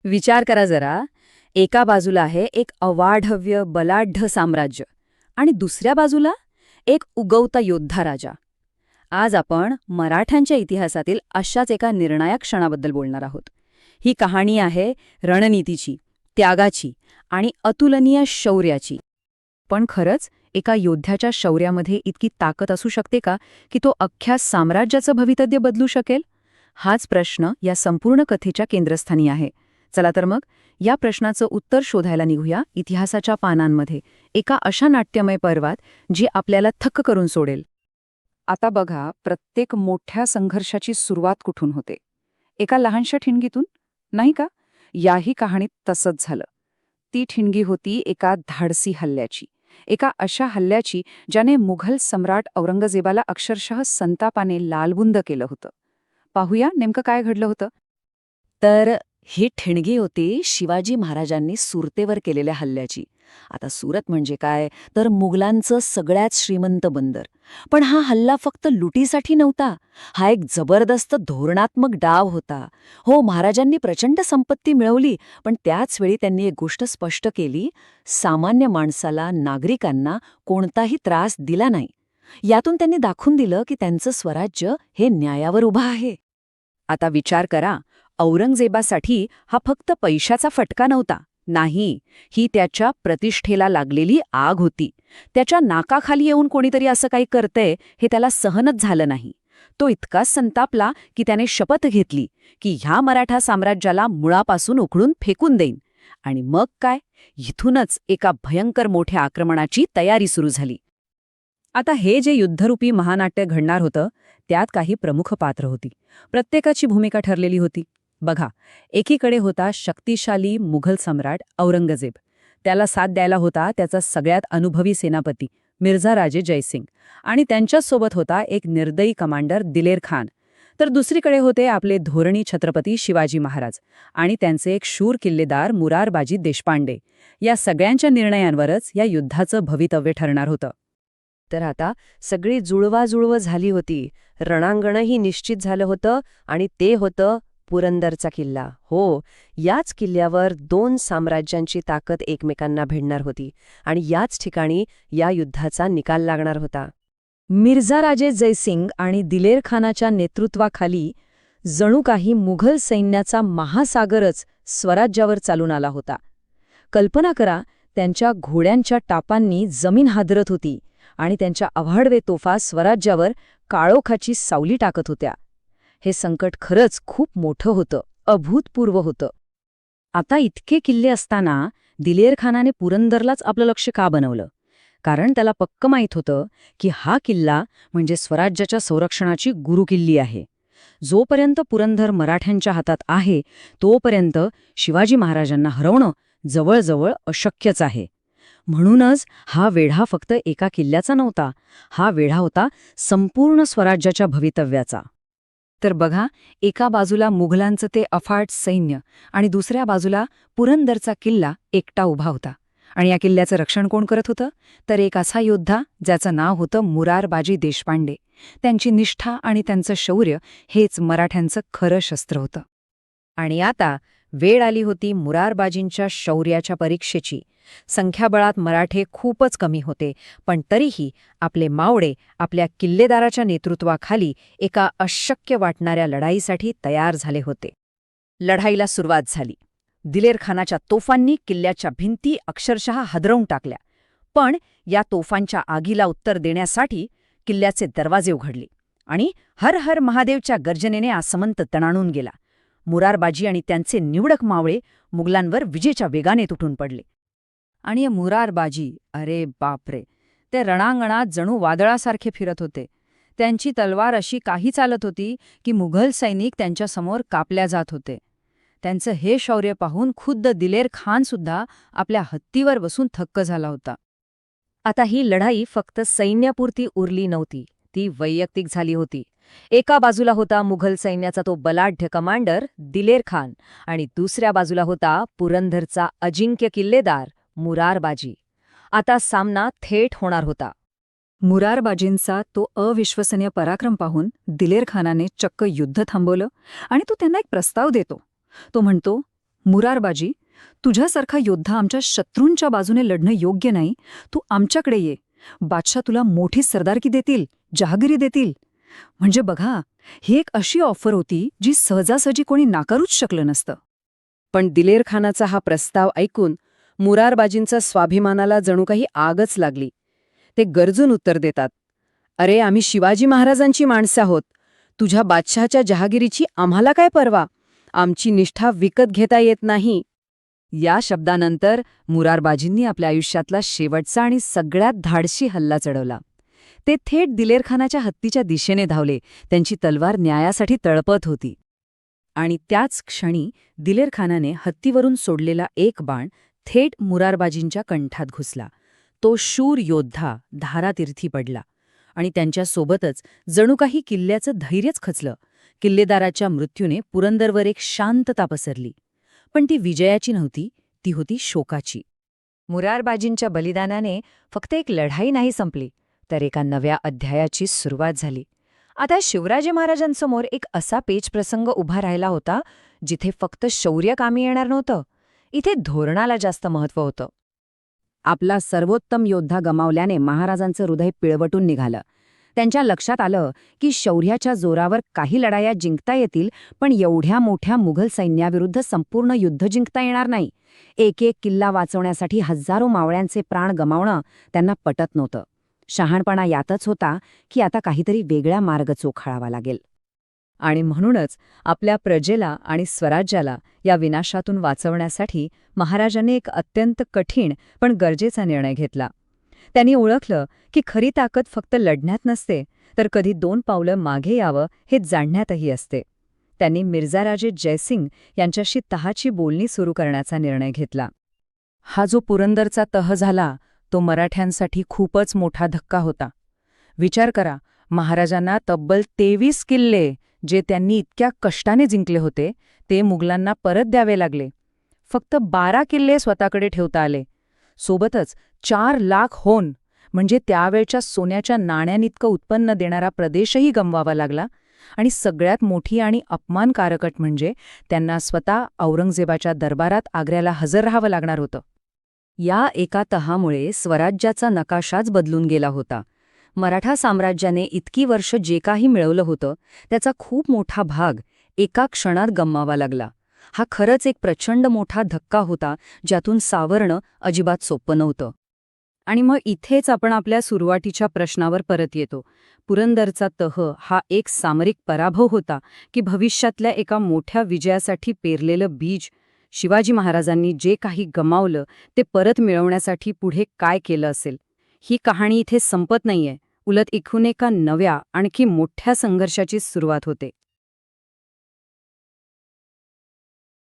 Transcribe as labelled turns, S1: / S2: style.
S1: विचार करा जरा. एका बाजूला आहे एक अवाढव्य बलाढ्य साम्राज्य आणि दुसऱ्या बाजूला एक उगवता योद्धा राजा. आज आपण मराठ्यांच्या इतिहासातील अशाच एका निर्णायक क्षणाबद्दल बोलणार आहोत. ही कहाणी आहे रणनीतीची, त्यागाची आणि अतुलनीय शौर्याची. पण खरंच एका योद्ध्याच्या शौर्यामध्ये इतकी ताकद असू शकते का की तो अख्ख्या साम्राज्याचं भवितव्य बदलू शकेल? हाच प्रश्न या संपूर्ण कथेच्या केंद्रस्थानी आहे. चला तर मग या प्रश्नाचं उत्तर शोधायला निघूया इतिहासाच्या पानांमध्ये, एका अशा नाट्यमय पर्वात जी आपल्याला थक्क करून सोडेल. आता बघा, प्रत्येक मोठ्या संघर्षाची सुरुवात कुठून होते? एका लहानशा ठिणगीतून, नाही का? याही कहाणीत तसंच झालं. ती ठिणगी होती एका धाडसी हल्ल्याची, एका अशा हल्ल्याची ज्याने मुघल सम्राट औरंगजेबाला अक्षरशः संतापाने लालबुंद केलं होतं. पाहूया नेमकं काय घडलं होतं. तर ही ठिणगी होती शिवाजी महाराजांनी सुरतेवर केलेल्या हल्ल्याची. आता सुरत म्हणजे काय, तर मुघलांचं सगळ्यात श्रीमंत बंदर. पण हा हल्ला फक्त लुटीसाठी नव्हता, हा एक जबरदस्त धोरणात्मक डाव होता. हो, महाराजांनी प्रचंड संपत्ती मिळवली, पण त्याच वेळी त्यांनी एक गोष्ट स्पष्ट केली: सामान्य माणसाला, नागरिकांना कोणताही त्रास दिला नाही. यातून त्यांनी दाखवून दिलं की त्यांचं स्वराज्य हे न्यायावर उभं आहे. आता विचार करा, औरंगजेबासाठी हा फक्त पैशाचा फटका नव्हता. नाही, ही त्याच्या प्रतिष्ठेला लागलेली आग होती. त्याच्या नाकाखाली येऊन कोणीतरी असं काही करतंय हे त्याला सहनच झालं नाही. तो इतका संतापला की त्याने शपथ घेतली की ह्या मराठा साम्राज्याला मुळापासून उखडून फेकून देईन. आणि मग काय, इथूनच एका भयंकर मोठ्या आक्रमणाची तयारी सुरू झाली. आता हे जे युद्धरूपी महानाट्य घडणार होतं, त्यात काही प्रमुख पात्र होती. प्रत्येकाची भूमिका ठरलेली होती. बघा, एकीकडे होता शक्तिशाली मुघल सम्राट औरंगजेब. त्याला साथ द्यायला होता त्याचा सगळ्यात अनुभवी सेनापती मिर्झा राजे जयसिंग, आणि त्यांच्यासोबत होता एक निर्दयी कमांडर दिलेर खान. तर दुसरीकडे होते आपले धोरणी छत्रपती शिवाजी महाराज आणि त्यांचे एक शूर किल्लेदार मुरारबाजी देशपांडे. या सगळ्यांच्या निर्णयांवरच या युद्धाचं भवितव्य ठरणार होतं. तर आता सगळी जुळवाजुळव झाली होती. रणांगणही निश्चित झालं होतं आणि ते होतं पुरंदरचा किल्ला. हो, याच किल्ल्यावर दोन साम्राज्यांची ताकद एकमेकांना भिडणार होती आणि याच ठिकाणी या युद्धाचा निकाल लागणार होता. मिर्झा राजे जयसिंग आणि दिलेर खानाच्या नेतृत्वाखाली जणू काही मुघल सैन्याचा महासागरच स्वराज्यावर चालून आला होता. कल्पना करा, त्यांच्या घोड्यांच्या टापांनी जमीन हादरत होती आणि त्यांच्या अवाढव्य तोफा स्वराज्यावर काळोखाची सावली टाकत होत्या. हे संकट खरंच खूप मोठं होतं, अभूतपूर्व होतं. आता इतके किल्ले असताना दिलेर खानाने पुरंदरलाच आपलं लक्ष का बनवलं? कारण त्याला पक्क माहीत होतं की हा किल्ला म्हणजे स्वराज्याच्या संरक्षणाची गुरुकिल्ली आहे. जोपर्यंत पुरंदर मराठ्यांच्या हातात आहे, तोपर्यंत शिवाजी महाराजांना हरवणं जवळजवळ अशक्यच आहे. म्हणूनच हा वेढा फक्त एका किल्ल्याचा नव्हता, हा वेढा होता संपूर्ण स्वराज्याच्या भवितव्याचा. तर बघा, एका बाजूला मुघलांचं ते अफाट सैन्य आणि दुसऱ्या बाजूला पुरंदरचा किल्ला एकटा उभा होता. आणि या किल्ल्याचं रक्षण कोण करत होतं? तर एक असा योद्धा ज्याचं नाव होतं मुरारबाजी देशपांडे. त्यांची निष्ठा आणि त्यांचं शौर्य हेच मराठ्यांचं खरं शस्त्र होतं. आणि आता वेळ आली होती मुरारबाजींच्या शौर्याच्या परीक्षेची. संख्याबळात मराठे खूपच कमी होते, पण तरीही आपले मावळे आपल्या किल्लेदाराच्या नेतृत्वाखाली एका अशक्य वाटणाऱ्या लढाईसाठी तयार झाले होते. लढाईला सुरुवात झाली. दिलेर खानाच्या तोफांनी किल्ल्याच्या भिंती अक्षरशः हादरवून टाकल्या. पण या तोफांच्या आगीला उत्तर देण्यासाठी किल्ल्याचे दरवाजे उघडले आणि हर हर महादेवच्या गर्जनेने आसमंत तणाणून गेला. मुरारबाजी आणि त्यांचे निवडक मावळे मुघलांवर विजेच्या वेगाने तुटून पडले. आणि मुरारबाजी, अरे बापरे, ते रणांगणात जणू वादळासारखे फिरत होते. त्यांची तलवार अशी काही चालत होती की मुघल सैनिक त्यांच्यासमोर कापल्या जात होते. त्यांचं हे शौर्य पाहून खुद्द दिलेर खानसुद्धा आपल्या हत्तीवर बसून थक्क झाला होता. आता ही लढाई फक्त सैन्यापुरती उरली नव्हती, ती वैयक्तिक झाली होती. एका बाजूला होता मुघल सैन्याचा तो बलाढ्य कमांडर दिलेर खान आणि दुसऱ्या बाजूला होता पुरंदरचा अजिंक्य किल्लेदार मुरारबाजी. आता सामना थेट होणार होता. मुरारबाजींचा तो अविश्वसनीय पराक्रम पाहून दिलेर खानाने चक्क युद्ध थांबवलं आणि तो त्यांना एक प्रस्ताव देतो. तो म्हणतो,
S2: मुरारबाजी, तुझ्यासारखा योद्धा आमच्या शत्रूंच्या बाजूने लढणं योग्य नाही. तू आमच्याकडे ये. बादशाह तुला मोठी सरदारकी देतील, जहागिरी देतील. म्हणजे बघा, ही एक अशी ऑफर होती जी सहजासहजी कोणी नाकारूच शकलं नसतं.
S1: पण दिलेर खानाचा हा प्रस्ताव ऐकून मुरारबाजींचा स्वाभिमानाला जणू काही आगच लागली. ते गरजून उत्तर देतात, अरे आम्ही शिवाजी महाराजांची माणसं आहोत. तुझ्या बादशहाच्या जहागिरीची आम्हाला काय पर्वा? आमची निष्ठा विकत घेता येत नाही. या शब्दानंतर मुरारबाजींनी आपल्या आयुष्यातला शेवटचा आणि सगळ्यात धाडसी हल्ला चढवला. ते थेट दिलेरखानाच्या हत्तीच्या दिशेने धावले. त्यांची तलवार न्यायासाठी तळपत होती. आणि त्याच क्षणी दिलेरखानाने हत्तीवरून सोडलेला एक बाण थेट मुरारबाजींच्या कंठात घुसला. तो शूर योद्धा धारातीर्थी पडला आणि त्यांच्यासोबतच जणू काही किल्ल्याचं धैर्यच खचलं. किल्लेदाराच्या मृत्यूने पुरंदरवर एक शांतता पसरली. पण ती विजयाची नव्हती, ती होती शोकाची. मुरारबाजींच्या बलिदानाने फक्त एक लढाई नाही संपली, तर एका नव्या अध्यायाची सुरुवात झाली. आता शिवराजे महाराजांसमोर एक असा पेचप्रसंग उभा राहिला होता जिथे फक्त शौर्य कामी येणार नव्हतं, इथे धोरणाला जास्त महत्त्व होतं. आपला सर्वोत्तम योद्धा गमावल्याने महाराजांचं हृदय पिळवटून निघालं. त्यांच्या लक्षात आलं की शौर्याच्या जोरावर काही लढाया जिंकता येतील, पण एवढ्या मोठ्या मुघल सैन्याविरुद्ध संपूर्ण युद्ध जिंकता येणार नाही. एक एक किल्ला वाचवण्यासाठी हजारो मावळ्यांचे प्राण गमावणं त्यांना पटत नव्हतं. शहाणपणा यातच होता की आता काहीतरी वेगळा मार्ग चोखाळावा लागेल. आणि म्हणूनच आपल्या प्रजेला आणि स्वराज्याला या विनाशातून वाचवण्यासाठी महाराजांनी एक अत्यंत कठीण पण गरजेचा निर्णय घेतला. त्यांनी ओळखलं की खरी ताकद फक्त लढण्यात नसते, तर कधी 2 पावलं मागे यावं हे जाणण्यातही असते. त्यांनी मिर्झाराजे जयसिंग यांच्याशी तहाची बोलणी सुरू करण्याचा निर्णय घेतला. हा जो पुरंदरचा तह झाला तो मराठ्यांसाठी खूपच मोठा धक्का होता. विचार करा, महाराजांना तब्बल 23 किल्ले जे त्यांनी इतक्या कष्टाने जिंकले होते ते मुघलांना परत द्यावे लागले. फक्त 12 किल्ले स्वतःकडे ठेवता आले. सोबतच 4 लाख होन म्हणजे त्यावेळच्या सोन्याच्या नाण्यांइतकं उत्पन्न देणारा प्रदेशही गमवावा लागला. आणि सगळ्यात मोठी आणि अपमानकारक अट म्हणजे त्यांना स्वतः औरंगजेबाच्या दरबारात आग्र्याला हजर राहावं लागणार होतं. या एका तहामुळे स्वराज्याचा नकाशाच बदलून गेला होता. मराठा साम्राज्याने इतकी वर्ष जे काही मिळवलं होतं त्याचा खूप मोठा भाग एका क्षणात गमवावा लागला. हा खरंच एक प्रचंड मोठा धक्का होता, ज्यातून सावरणं अजिबात सोपं नव्हतं. आणि मग इथेच आपण आपल्या सुरुवातीच्या प्रश्नावर परत येतो. पुरंदरचा तह हा एक सामरिक पराभव होता की भविष्यातल्या एका मोठ्या विजयासाठी पेरलेलं बीज? शिवाजी महाराजांनी जे काही गमावलं ते परत मिळवण्यासाठी पुढे काय केलं असेल? ही कहाणी इथे संपत नाहीये, उलट इथून एका नव्या आणखी मोठ्या संघर्षाची सुरुवात होते.